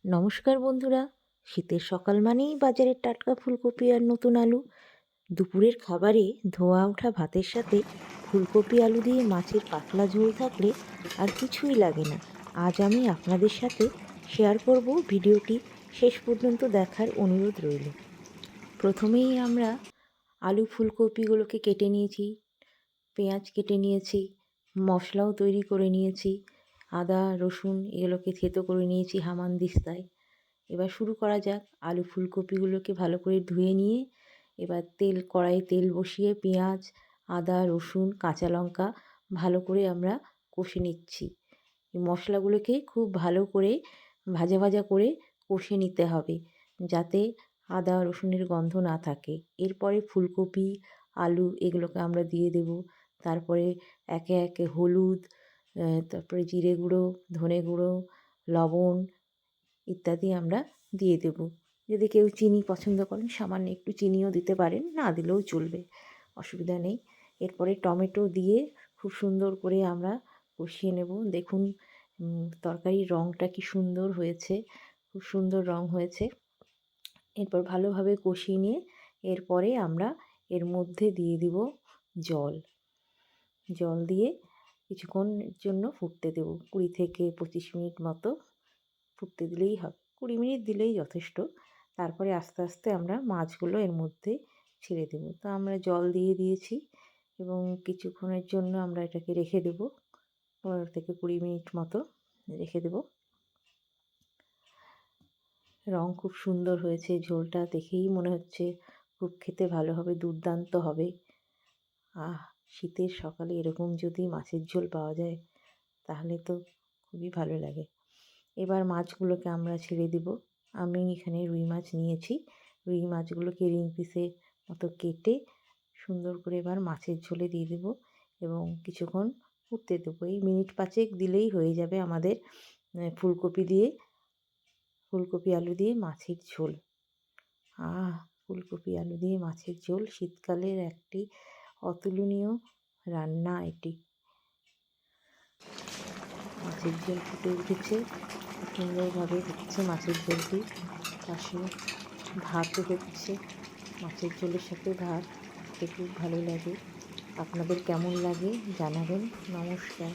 নমস্কার বন্ধুরা। শীতের সকাল মানেই বাজারের টাটকা ফুলকপি আর নতুন আলু। দুপুরের খাবারে ধোয়া ওঠা ভাতের সাথে ফুলকপি আলু দিয়ে মাছের পাতলা ঝোল থাকলে আর কিছুই লাগে না। আজ আমি আপনাদের সাথে শেয়ার করব, ভিডিওটি শেষ পর্যন্ত দেখার অনুরোধ রইল। প্রথমেই আমরা আলু ফুলকপিগুলোকে কেটে নিয়েছি, পেঁয়াজ কেটে নিয়েছি, মশলাও তৈরি করে নিয়েছি, আদা রসুন এগুলোকে থেতো করে নিয়েছি হামানদিস্তায়। এবার শুরু করা যাক। আলু ফুলকপিগুলোকে ভালো করে ধুয়ে নিয়ে এবার কড়াইয়ে তেল বসিয়ে পেঁয়াজ, আদা রসুন কাঁচা লঙ্কা ভালো করে আমরা কষে নিচ্ছি। এই মশলাগুলোকে খুব ভালো করে ভাজা ভাজা করে কষে নিতে হবে, যাতে আদা রসুনের গন্ধ না থাকে। এরপরে ফুলকপি আলু এগুলোকে আমরা দিয়ে দেব। তারপরে একে একে হলুদ, তারপরে জিরে গুঁড়ো, ধনে গুঁড়ো, লবণ ইত্যাদি আমরা দিয়ে দেব। যদি কেউ চিনি পছন্দ করেন সামান্য একটু চিনিও দিতে পারেন, না দিলেও চলবে, অসুবিধা নেই। এরপরে টমেটো দিয়ে খুব সুন্দর করে আমরা কষিয়ে নেব। দেখুন তরকারির রঙটা কি সুন্দর হয়েছে, খুব সুন্দর রং হয়েছে। এরপর ভালোভাবে কষিয়ে নিয়ে এরপরে আমরা এর মধ্যে দিয়ে দিব জল। জল দিয়ে কিছুক্ষণের জন্য ফুটতে দেব, 20 থেকে 25 মিনিট মতো ফুটতে দিলেই হবে, 20 মিনিট দিলেই যথেষ্ট। তারপরে আস্তে আস্তে আমরা মাছগুলো এর মধ্যে ছেড়ে দেব। তো আমরা জল দিয়ে দিয়েছি এবং কিছুক্ষণের জন্য আমরা এটাকে রেখে দেব, 15 থেকে 20 মিনিট মতো রেখে দেব। রং খুব সুন্দর হয়েছে, ঝোলটা দেখেই মনে হচ্ছে খুব খেতে ভালো হবে, দুর্দান্ত হবে। শীতের সকালে এরকম যদি মাছের ঝোল পাওয়া যায় তাহলে তো খুবই ভালো লাগে। এবার মাছগুলোকে আমরা ছেড়ে দেব। আমি এখানে রুই মাছ নিয়েছি, রুই মাছগুলোকে রিং পিসের মতো কেটে সুন্দর করে এবার মাছের ঝোলে দিয়ে দেব এবং কিছুক্ষণ ফুটতে দেবো। এই মিনিট 5 দিলেই হয়ে যাবে আমাদের ফুলকপি আলু দিয়ে মাছের ঝোল। ফুলকপি আলু দিয়ে মাছের ঝোল শীতকালের একটি অতুলনীয় রান্না এটি। মাছের ঝোল ফুটে উঠেছে, সুন্দরভাবে হচ্ছে মাছের ঝোলটি। পাশে ভাতও হচ্ছে, মাছের ঝোলের সাথে ভাত খেতে খুব ভালো লাগে। আপনাদের কেমন লাগে জানাবেন। নমস্কার।